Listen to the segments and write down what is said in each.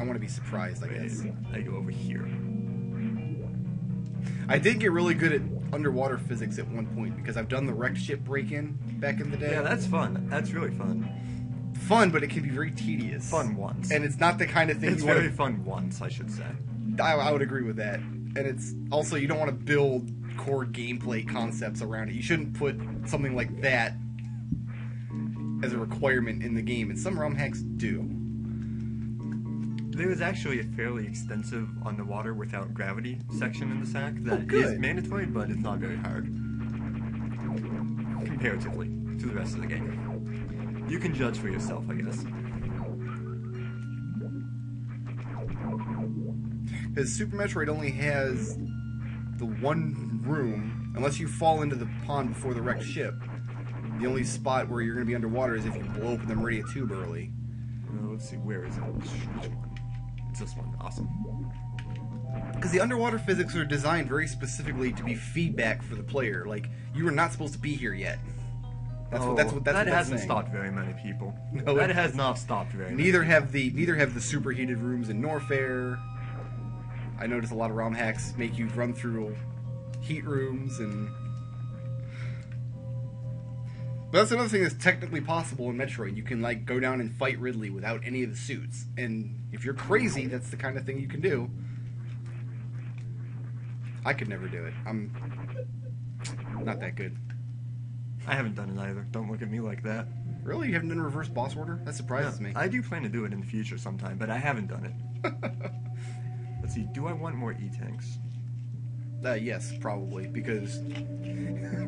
I want to be surprised, I guess. I go over here. I did get really good at underwater physics at one point because I've done the wrecked ship break-in back in the day. Yeah, that's fun. That's really fun. Fun, but it can be very tedious. Fun once. And it's not the kind of thing it's you want to... very fun once, I should say. I would agree with that. And it's also, you don't want to build core gameplay concepts around it. You shouldn't put something like that as a requirement in the game, and some ROM hacks do. There is actually a fairly extensive underwater without gravity section in this hack that is mandatory, but it's not very hard comparatively to the rest of the game. You can judge for yourself, I guess. Because Super Metroid only has the one room, unless you fall into the pond before the wrecked ship. The only spot where you're going to be underwater is if you blow open the Meridia tube early. Let's see, where is it? Which one? It's this one. Awesome. Because the underwater physics are designed very specifically to be feedback for the player. Like, you are not supposed to be here yet. That hasn't stopped very many people. No, that has not stopped very many. Neither have the superheated rooms in Norfair. I noticed a lot of ROM hacks make you run through heat rooms and... But that's another thing that's technically possible in Metroid. You can, like, go down and fight Ridley without any of the suits. And if you're crazy, that's the kind of thing you can do. I could never do it. I'm not that good. I haven't done it either. Don't look at me like that. Really? You haven't done reverse boss order? That surprises me. I do plan to do it in the future sometime, but I haven't done it. Let's see, do I want more E-tanks? Yes, probably, because...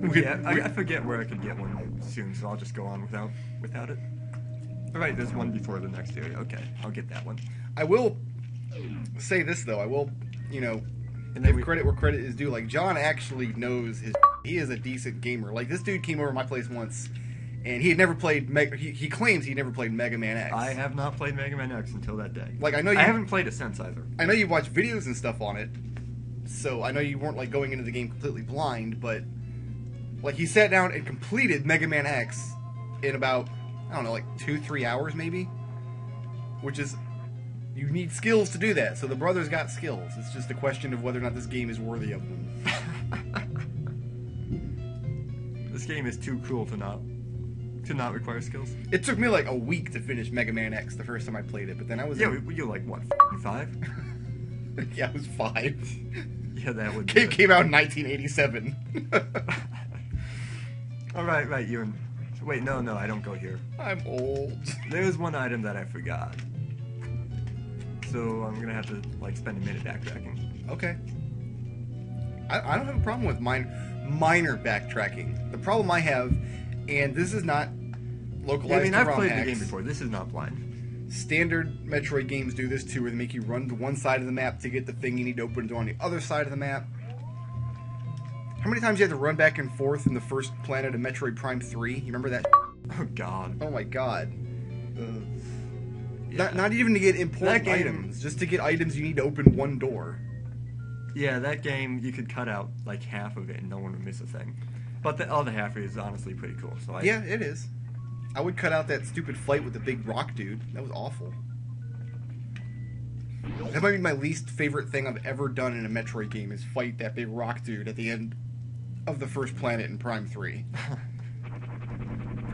I forget where I could get one soon, so I'll just go on without it. Alright, there's one before the next area. Okay, I'll get that one. I will say this, though. I will, give credit where credit is due. Like, John actually knows his... He is a decent gamer. Like, this dude came over to my place once, and he had never played... He claims he never played Mega Man X. I have not played Mega Man X until that day. Like, I haven't played it since, either. I know you watched videos and stuff on it, so I know you weren't, like, going into the game completely blind, but... Like, he sat down and completed Mega Man X in about, I don't know, like 2-3 hours, maybe? Which is... You need skills to do that, so the brother's got skills. It's just a question of whether or not this game is worthy of them. This game is too cool to not require skills. It took me like a week to finish Mega Man X the first time I played it, but then I was... Yeah, you're like, what, 5? Yeah, I was 5. Yeah, that would Game came out in 1987. Alright, right, you're in... Wait, no, I don't go here. I'm old. There's one item that I forgot. So I'm gonna have to, like, spend a minute backtracking. Okay. I don't have a problem with minor backtracking. The problem I have, and this is not localized to I've ROM played hacks. the game before. This is not blind. Standard Metroid games do this too, where they make you run to one side of the map to get the thing you need to open the door on the other side of the map. How many times you had to run back and forth in the first planet of Metroid Prime 3? You remember that? Oh, God. Oh, my God. Yeah. Not even to get important items, just to get items you need to open one door. Yeah, that game, you could cut out, like, half of it and no one would miss a thing. But the other half is honestly pretty cool. So yeah, it is. I would cut out that stupid fight with the big rock dude. That was awful. That might be my least favorite thing I've ever done in a Metroid game, is fight that big rock dude at the end of the first planet in Prime 3.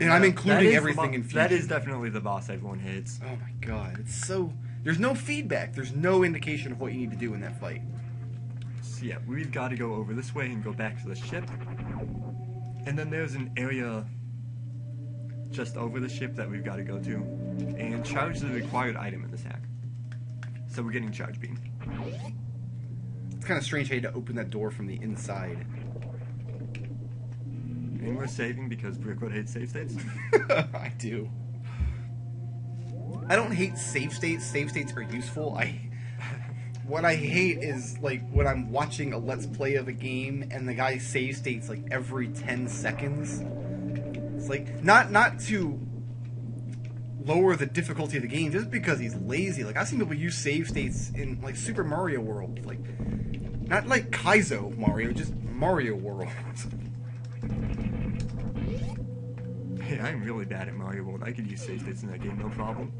And yeah, I'm including everything in Fusion. That is definitely the boss everyone hates. Oh my God, it's so... There's no feedback. There's no indication of what you need to do in that fight. So yeah, we've got to go over this way and go back to the ship. And then there's an area just over the ship that we've got to go to. And charge is the required item in this hack. So we're getting charge beam. It's kind of strange how you had to open that door from the inside. And we're saving because Brickwood hates save states? I do. I don't hate save states. Save states are useful. What I hate is, like, when I'm watching a Let's Play of a game and the guy save states, like, every 10 seconds. It's like, not to lower the difficulty of the game, just because he's lazy. Like, I've seen people use save states in, like, Super Mario World. Like, not like Kaizo Mario, just Mario World. Hey, I'm really bad at Mario World. I could use save states in that game, no problem.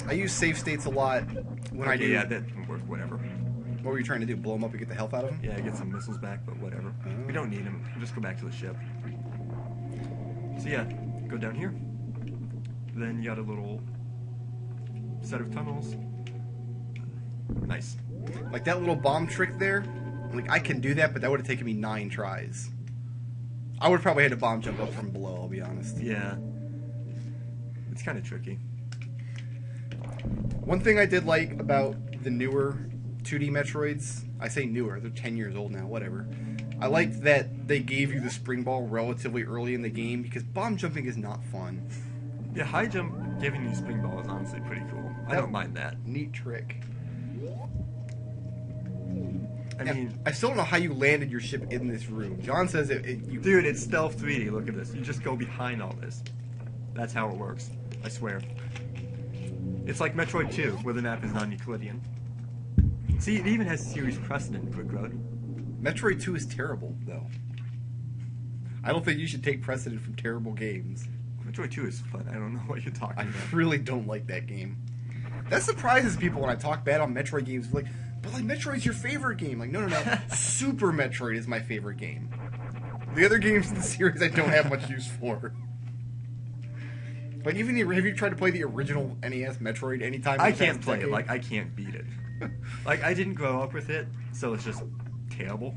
I use save states a lot when I do. Yeah, that can work. Whatever. What were you trying to do? Blow them up and get the health out of them? Yeah, get some missiles back, but whatever. Oh. We don't need them. We'll just go back to the ship. So yeah, go down here. Then you got a little set of tunnels. Nice. Like that little bomb trick there. Like I can do that, but that would have taken me 9 tries. I would probably had to bomb jump up from below. I'll be honest. Yeah. It's kind of tricky. One thing I did like about the newer 2D Metroids, I say newer, they're 10 years old now, whatever. I liked that they gave you the spring ball relatively early in the game because bomb jumping is not fun. Yeah, high jump giving you spring ball is honestly pretty cool. I don't mind that. Neat trick. I mean, I still don't know how you landed your ship in this room. John says you... Dude, it's stealth 3D. Look at this. You just go behind all this. That's how it works. I swear. It's like Metroid 2, where the map is non-Euclidean. See, it even has series precedent, Quick Road. Metroid 2 is terrible, though. I don't think you should take precedent from terrible games. Metroid 2 is fun. I don't know what you're talking about. I really don't like that game. That surprises people when I talk bad on Metroid games. Like, but like Metroid's your favorite game. Like, no. Super Metroid is my favorite game. The other games in the series I don't have much use for. Like, even have you tried to play the original NES Metroid anytime? I can't play it. Like, I can't beat it. Like, I didn't grow up with it, so it's just terrible.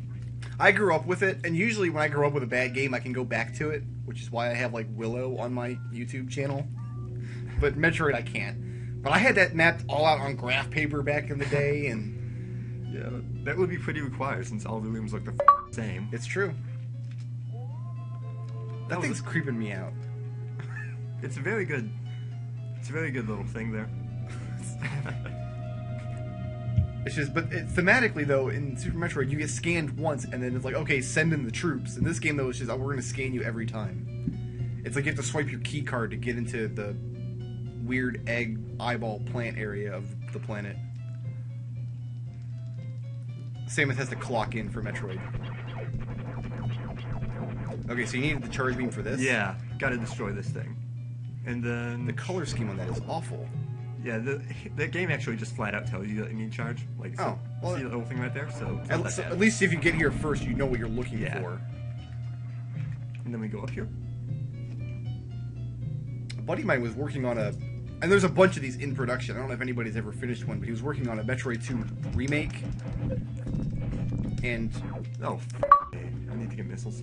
I grew up with it, and usually when I grow up with a bad game, I can go back to it, which is why I have, like, Willow on my YouTube channel. But Metroid, I can't. But I had that mapped all out on graph paper back in the day, and... Yeah, that would be pretty required, since all the rooms look the same. It's true. That thing's creeping me out. It's a very good little thing there. It's just, but thematically though, in Super Metroid, you get scanned once, and then it's like, okay, send in the troops. In this game though, it's just, oh, we're gonna scan you every time. It's like you have to swipe your key card to get into the weird egg eyeball plant area of the planet. Samus has to clock in for Metroid. Okay, so you needed the charge beam for this? Yeah, gotta destroy this thing. And then... The color scheme on that is awful. Yeah, the game actually just flat out tells you that you need charge. Like, so, oh, well, see the little thing right there? So at least if you get here first, you know what you're looking for. And then we go up here. A buddy of mine was working on a... And there's a bunch of these in production. I don't know if anybody's ever finished one, but he was working on a Metroid 2 remake. And... Oh, I need to get missiles.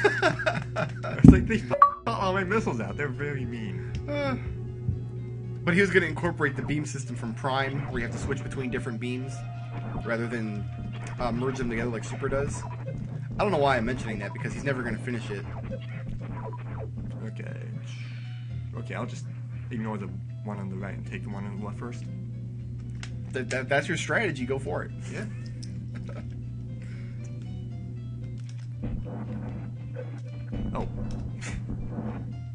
It's like, they all my missiles out. They're very mean. But he was going to incorporate the beam system from Prime, where you have to switch between different beams, rather than merge them together like Super does. I don't know why I'm mentioning that, because he's never going to finish it. Okay. Okay, I'll just ignore the one on the right and take the one on the left first. That's your strategy. Go for it. Yeah. Oh.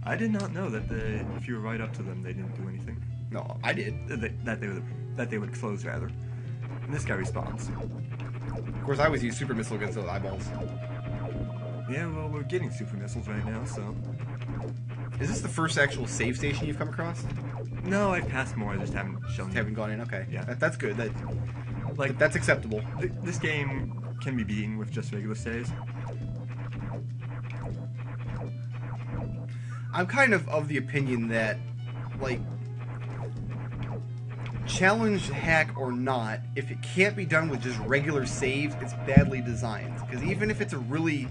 I did not know that if you were right up to them, they didn't do anything. No, I did. That they would close, rather. And this guy responds. Of course, I always use super missile against those eyeballs. Yeah, well, we're getting super missiles right now, so... Is this the first actual save station you've come across? No, I've passed more, I just haven't shown you. Haven't gone in? Okay. Yeah. That's good. That's acceptable. This game can be beaten with just regular saves. I'm kind of the opinion that, like, challenge hack or not, if it can't be done with just regular saves, it's badly designed. Because even if it's a really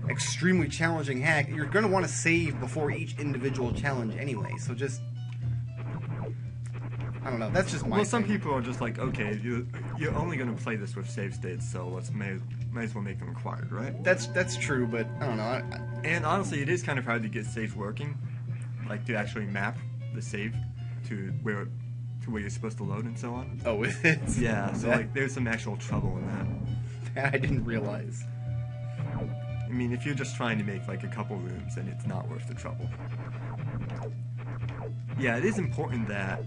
extremely challenging hack, you're going to want to save before each individual challenge anyway. So just... I don't know. That's just my Well, some thing. people are just like, okay, you're only going to play this with save states, so might as well make them required, right? That's true, but I don't know. And honestly, it is kind of hard to get saves working, like to actually map the save to where you're supposed to load and so on. Oh, is it? Yeah, so like there's some actual trouble in that. That I didn't realize. I mean, if you're just trying to make like a couple rooms, then it's not worth the trouble. Yeah, it is important that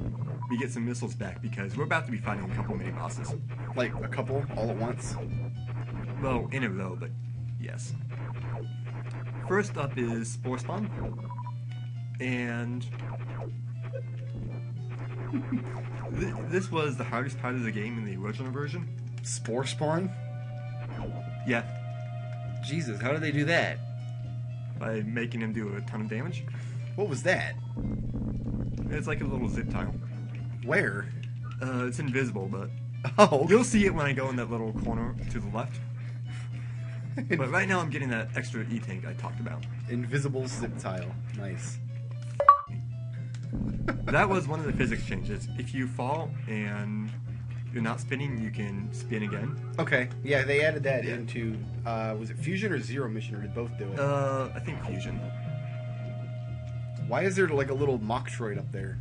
we get some missiles back because we're about to be fighting a couple mini bosses. Like a couple all at once? Well, in a row, but yes. First up is Spore Spawn. And This was the hardest part of the game in the original version. Spore spawn? Yeah, Jesus, how did they do that? by making him do a ton of damage. What was that? It's like a little zip tile. Where? It's invisible, but Oh. you'll see it when I go in that little corner to the left. But right now I'm getting that extra E-tank I talked about. Invisible zip tile. Nice. That was one of the physics changes. If you fall and you're not spinning, you can spin again. Okay. Yeah, they added that into, was it Fusion or Zero Mission, or did both do it? I think Fusion. Why is there like a little Metroid up there?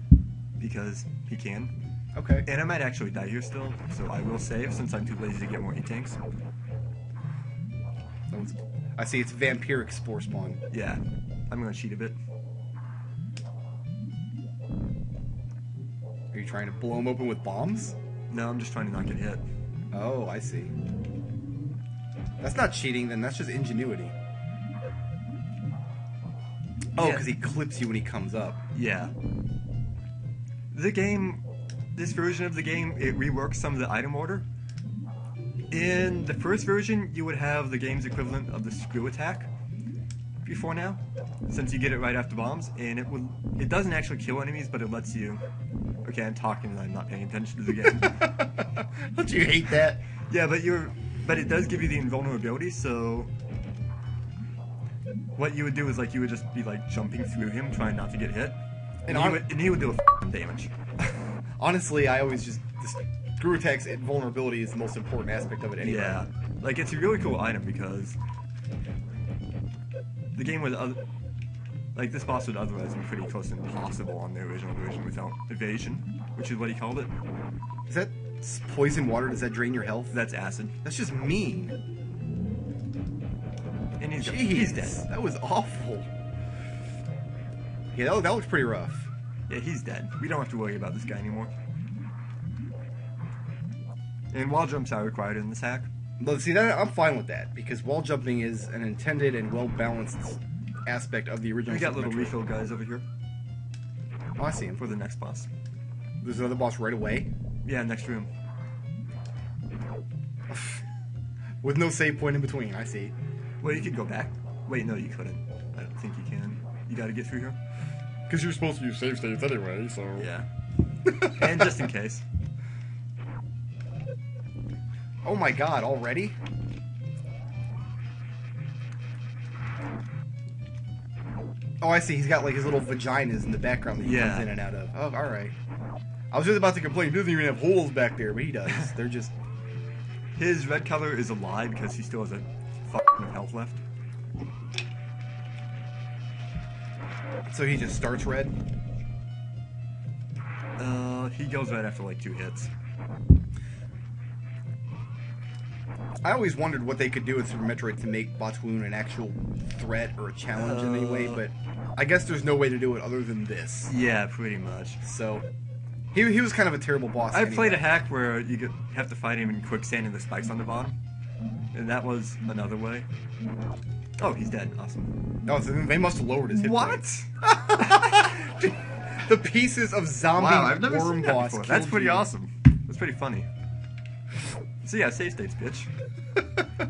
Because he can. Okay. And I might actually die here still, so I will save since I'm too lazy to get more E-tanks. I see it's vampiric spore spawn. Yeah, I'm gonna cheat a bit. Are you trying to blow them open with bombs? No, I'm just trying to not get hit. Oh, I see. That's not cheating then, that's just ingenuity. Oh, Yeah. because he clips you when he comes up. Yeah. The game, this version of the game, it reworks some of the item order. In the first version, you would have the game's equivalent of the screw attack before now, since you get it right after bombs, and it doesn't actually kill enemies, but it lets you. Okay, I'm talking and I'm not paying attention to the game. Don't you hate that? Yeah, but it does give you the invulnerability, so what you would do is like you would just be like jumping through him, trying not to get hit, and he would do a f***ing damage. Honestly, I always just the screw attack's invulnerability is the most important aspect of it anyway. Yeah, like it's a really cool item because the game with other, like this boss would otherwise be pretty close to impossible on the original version without evasion, which is what he called it. Is that poison water? Does that drain your health? That's acid. That's just mean. And he's Jeez, dead. that was awful. Yeah, that looks pretty rough. Yeah, he's dead. We don't have to worry about this guy anymore. And wall jumps are required in this hack. But see, that I'm fine with that because wall jumping is an intended and well balanced aspect of the original. We got Super little Metroid. refill guys over here Oh, I see him. for the next boss. There's another boss right away Yeah, next room. with no save point in between. I see. Well, you could go back. Wait, no, you couldn't. I don't think you can. You gotta get through here. Because you're supposed to use save states anyway, so. Yeah. And just in case. Oh my god, already? Oh, I see. He's got like his little vaginas in the background that he Yeah. comes in and out of. Oh, alright. I was just about to complain. He doesn't even have holes back there, but he does. They're just. His red color is a lie because he still has a fucking health left. So he just starts red? He goes right after like 2 hits. I always wondered what they could do in Super Metroid to make Botwoon an actual threat or a challenge in any way, but I guess there's no way to do it other than this. Yeah, pretty much. So, he was kind of a terrible boss. I anyway. played a hack where you have to fight him in quicksand and the spikes on the bottom. And that was another way. Oh, he's dead. Awesome. Oh, so they must have lowered his hit What? points. The pieces of zombie Wow, I've never worm seen that boss. before. That's killed pretty you. awesome. That's pretty funny. So yeah, save states, bitch.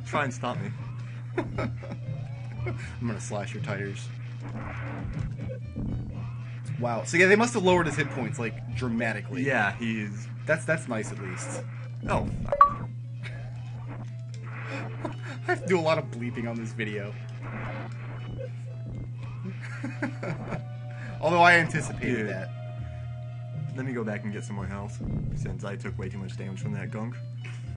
Try and stop me. I'm gonna slash your tires. Wow. So yeah, they must have lowered his hit points like dramatically. Yeah, he's. That's nice at least. Oh. I have to do a lot of bleeping on this video. Although I anticipated Dude. that. Let me go back and get some more health since I took way too much damage from that gunk.